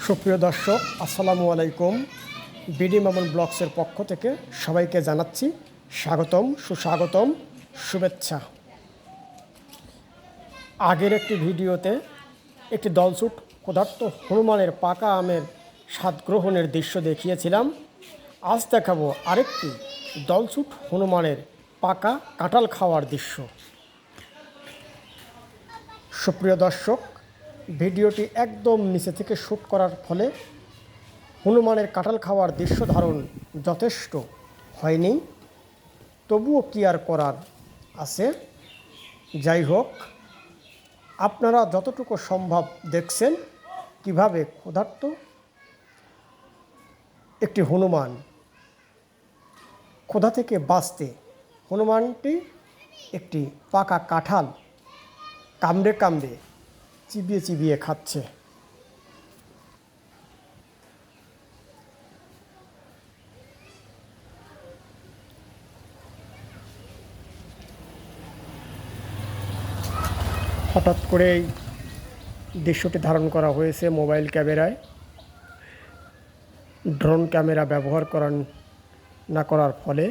সুপ্রিয় দর্শক, আসসালামু আলাইকুম। বিডি মামুন ব্লগসের পক্ষ থেকে সবাইকে জানাচ্ছি স্বাগতম, সুস্বাগতম, শুভেচ্ছা। আগের একটি ভিডিওতে একটি দলছুট ক্ষুধার্ত হনুমানের পাকা আমের স্বাদ গ্রহণের দৃশ্য দেখিয়েছিলাম। আজ দেখাবো আরেকটি দলছুট হনুমানের পাকা কাঁঠাল খাওয়ার দৃশ্য। সুপ্রিয় দর্শক, ভিডিওটি একদম নিচে থেকে শ্যুট করার ফলে হনুমানের কাঁঠাল খাওয়ার দৃশ্য ধারণ যথেষ্ট হয়নি, তবুও কি আর করার আছে। যাই হোক, আপনারা যতটুকু সম্ভব দেখছেন কিভাবে ক্ষুধার্ত একটি হনুমান ক্ষুধা থেকে বাঁচতে হনুমানটি একটি পাকা কাঁঠাল কামড়ে কামড়ে চিবিয়ে চিবিয়ে খাচ্ছে। হঠাৎ করেই দৃশ্যটি ধারণ করা হয়েছে মোবাইল ক্যামেরায়। ড্রোন ক্যামেরা ব্যবহার না করার ফলে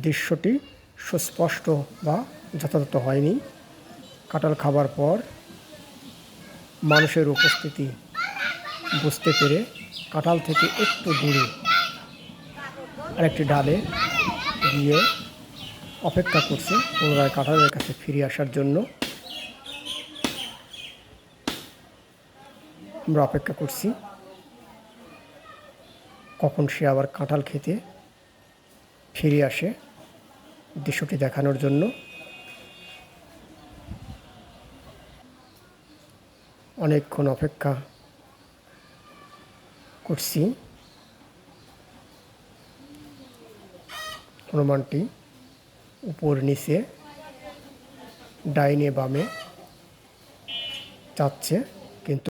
দৃশ্যটি সুস্পষ্ট বা যথাযথ হয়নি। কাঁঠাল খাবার পর মানুষের উপস্থিতি বুঝতে পেরে কাঁঠাল থেকে একটু দূরে আরেকটি ডালে গিয়ে অপেক্ষা করছে পুনরায় কাঁঠালের কাছে ফিরে আসার জন্য। আমরা অপেক্ষা করছি কখন সে আবার কাঁঠাল খেতে ফিরে আসে, দৃশ্যটি দেখানোর জন্য। অনেকক্ষণ অপেক্ষা করছি। হনুমানটি উপর নিচে ডাইনে বামে যাচ্ছে।